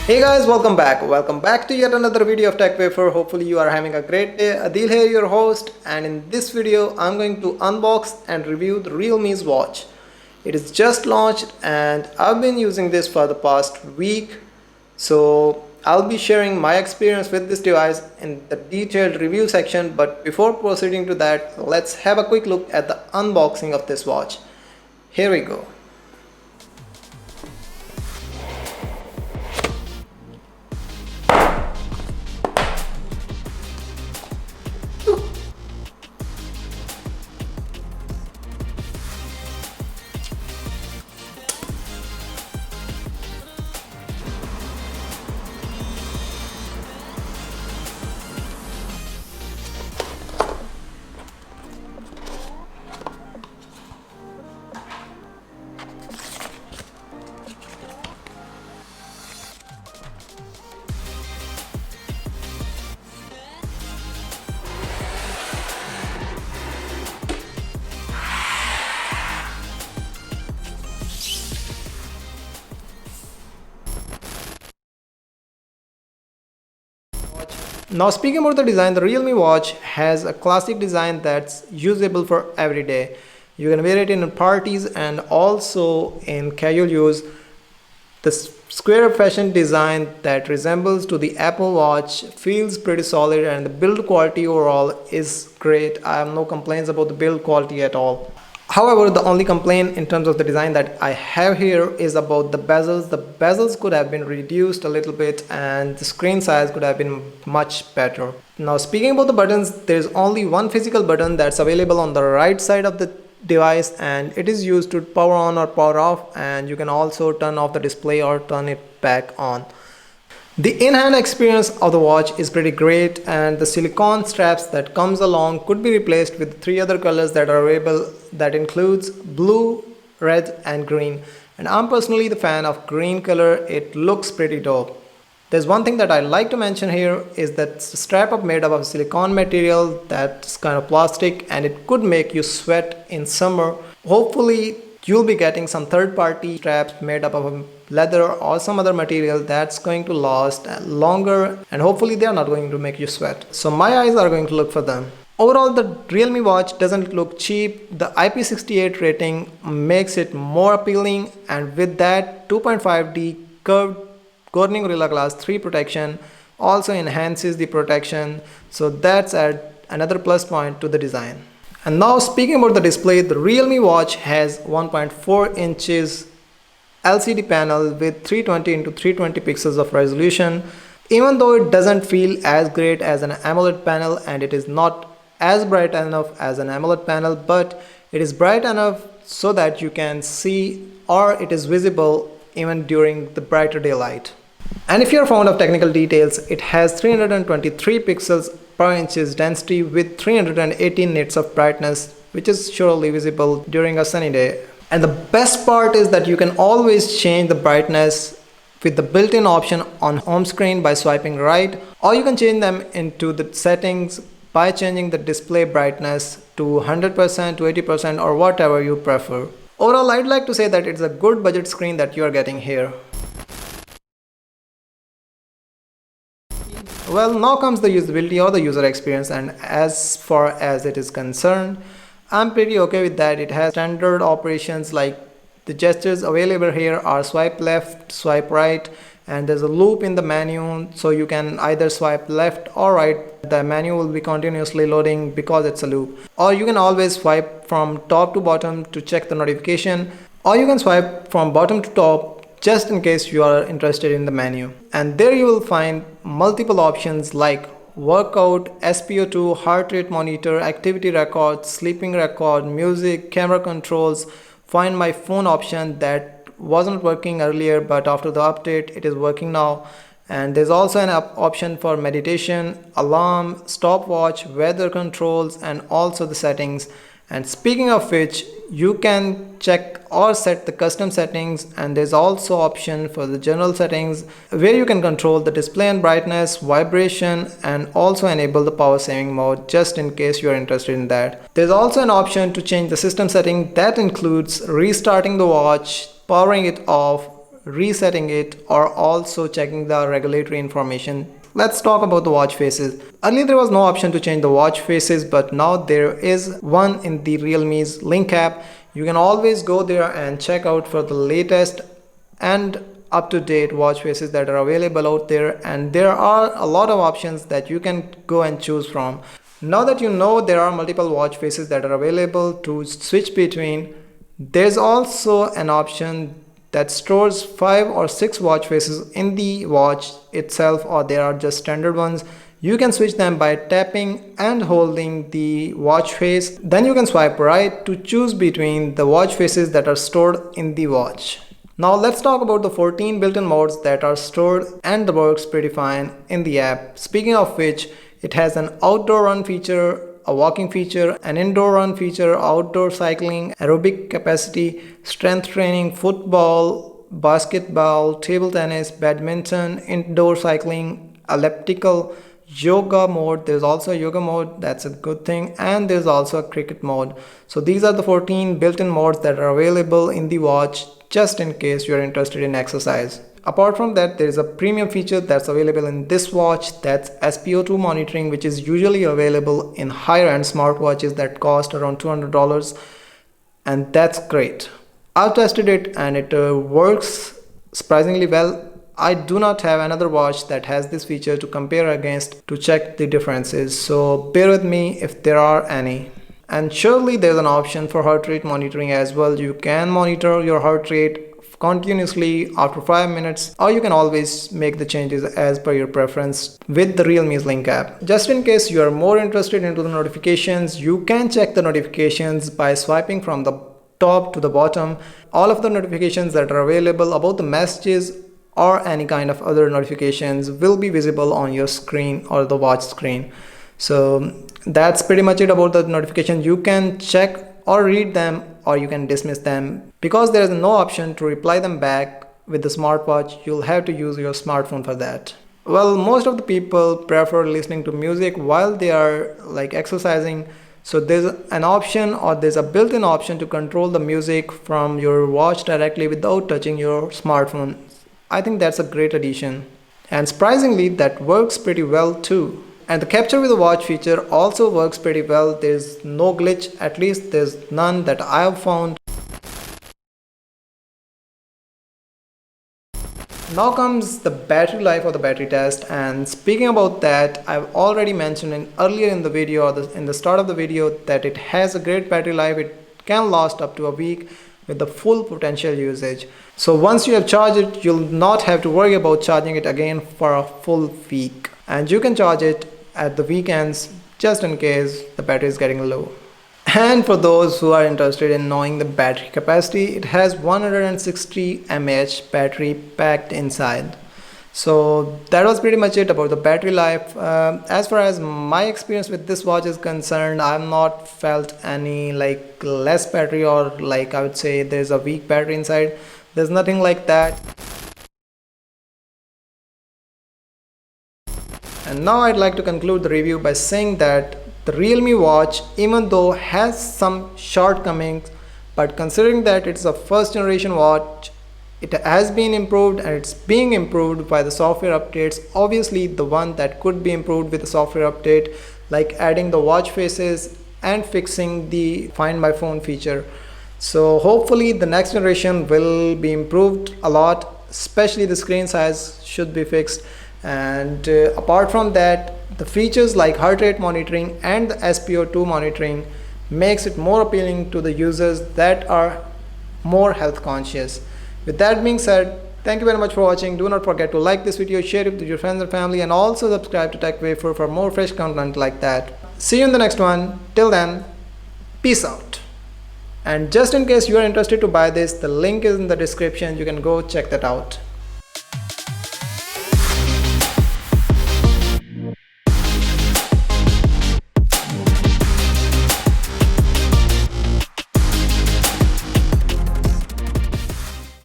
Hey guys, welcome back. Welcome back to yet another video of Tech Wafer. Hopefully you are having a great day. Adil here, your host, and in this video I'm going to unbox and review the Realme's watch. It is just launched and I've been using this for the past week. So I'll be sharing my experience with this device in the detailed review section, but before proceeding to that, let's have a quick look at the unboxing of this watch. Here we go. Now speaking about the design, the Realme watch has a classic design that's usable for every day. You can wear it in parties and also in casual use. The square fashion design that resembles to the Apple Watch feels pretty solid, and the build quality overall is great. I have no complaints about the build quality at all. However, the only complaint in terms of the design that I have here is about the bezels. The bezels could have been reduced a little bit and the screen size could have been much better. Now speaking about the buttons, there's only one physical button that's available on the right side of the device, and it is used to power on or power off, and you can also turn off the display or turn it back on. The in-hand experience of the watch is pretty great, and the silicone straps that comes along could be replaced with three other colors that are available, that includes blue, red and green. And I'm personally the fan of green color. It looks pretty dope. There's one thing that I like to mention here is that the strap up made up of silicone material that's kind of plastic, and it could make you sweat in summer. Hopefully you'll be getting some third-party straps made up of leather or some other material that's going to last longer, and hopefully they are not going to make you sweat. So my eyes are going to look for them. Overall, the Realme watch doesn't look cheap. The IP68 rating makes it more appealing, and with that 2.5D curved Corning Gorilla Glass 3 protection also enhances the protection, so that's another plus point to the design. And now speaking about the display, the Realme watch has 1.4 inches LCD panel with 320 into 320 pixels of resolution. Even though it doesn't feel as great as an AMOLED panel, and it is not as bright enough as an AMOLED panel, but it is bright enough so that you can see, or it is visible even during the brighter daylight. And if you're fond of technical details, it has 323 pixels per inches density with 318 nits of brightness, which is surely visible during a sunny day. And the best part is that you can always change the brightness with the built-in option on home screen by swiping right, or you can change them into the settings by changing the display brightness to 100% to 80% or whatever you prefer. Overall, I'd like to say that it's a good budget screen that you are getting here. Well, now comes the usability or the user experience, and as far as it is concerned, I'm pretty okay with that. It has standard operations like the gestures available here are swipe left, swipe right, and there's a loop in the menu, so you can either swipe left or right. The menu will be continuously loading because it's a loop. Or you can always swipe from top to bottom to check the notification, or you can swipe from bottom to top just in case you are interested in the menu. And there you will find multiple options like workout, SpO2, heart rate monitor, activity record, sleeping record, music, camera controls, find my phone option that wasn't working earlier, but after the update it is working now. And there's also an option for meditation, alarm, stopwatch, weather controls, and also the settings. And speaking of which, you can check or set the custom settings, and there's also option for the general settings where you can control the display and brightness, vibration, and also enable the power saving mode just in case you are interested in that. There's also an option to change the system setting that includes restarting the watch, powering it off, resetting it, or also checking the regulatory information. Let's talk about the watch faces. Earlier there was no option to change the watch faces, but now there is one in the Realme's Link app. You can always go there and check out for the latest and up-to-date watch faces that are available out there, and there are a lot of options that you can go and choose from. Now that you know there are multiple watch faces that are available to switch between, there's also an option that stores 5 or 6 watch faces in the watch itself, or there are just standard ones. You can switch them by tapping and holding the watch face. Then you can swipe right to choose between the watch faces that are stored in the watch. Now let's talk about the 14 built-in modes that are stored and works pretty fine in the app. Speaking of which, it has an outdoor run feature, a walking feature, an indoor run feature, outdoor cycling, aerobic capacity, strength training, football, basketball, table tennis, badminton, indoor cycling, elliptical, yoga mode. There's also a yoga mode, that's a good thing, and there's also a cricket mode. So these are the 14 built-in modes that are available in the watch, just in case you're interested in exercise. Apart from that, there is a premium feature that's available in this watch, that's SpO2 monitoring, which is usually available in higher end smartwatches that cost around $200, and that's great. I've tested it and it works surprisingly well. I do not have another watch that has this feature to compare against to check the differences, so bear with me if there are any. And surely there's an option for heart rate monitoring as well. You can monitor your heart rate continuously after 5 minutes, or you can always make the changes as per your preference with the Realme's Link app. Just in case you are more interested into the notifications, you can check the notifications by swiping from the top to the bottom. All of the notifications that are available about the messages or any kind of other notifications will be visible on your screen or the watch screen. So that's pretty much it about the notifications. You can check or read them, or you can dismiss them. Because there is no option to reply them back with the smartwatch, you'll have to use your smartphone for that. Well, most of the people prefer listening to music while they are exercising. So there's an option, or there's a built-in option to control the music from your watch directly without touching your smartphone. I think that's a great addition. And surprisingly, that works pretty well too. And the capture with the watch feature also works pretty well. There's no glitch, at least there's none that I have found. Now comes the battery life of the battery test, and speaking about that, I've already mentioned earlier in the video, or in the start of the video, that it has a great battery life. It can last up to a week with the full potential usage. So once you have charged it, you'll not have to worry about charging it again for a full week. And you can charge it at the weekends just in case the battery is getting low. And for those who are interested in knowing the battery capacity, it has 160 mAh battery packed inside. So that was pretty much it about the battery life. As far as my experience with this watch is concerned, I've not felt any less battery, or I would say there's a weak battery inside. There's nothing like that. And now I'd like to conclude the review by saying that the Realme Watch, even though has some shortcomings, but considering that it's a first generation watch, it has been improved and it's being improved by the software updates. Obviously the one that could be improved with the software update, like adding the watch faces and fixing the Find My Phone feature. So hopefully the next generation will be improved a lot, especially the screen size should be fixed. And apart from that, the features like heart rate monitoring and the SpO2 monitoring makes it more appealing to the users that are more health conscious. With that being said, thank you very much for watching. Do not forget to like this video, share it with your friends and family, and also subscribe to Tech Wafer for more fresh content like that. See you in the next one. Till then, peace out. And just in case you are interested to buy this, the link is in the description. You can go check that out.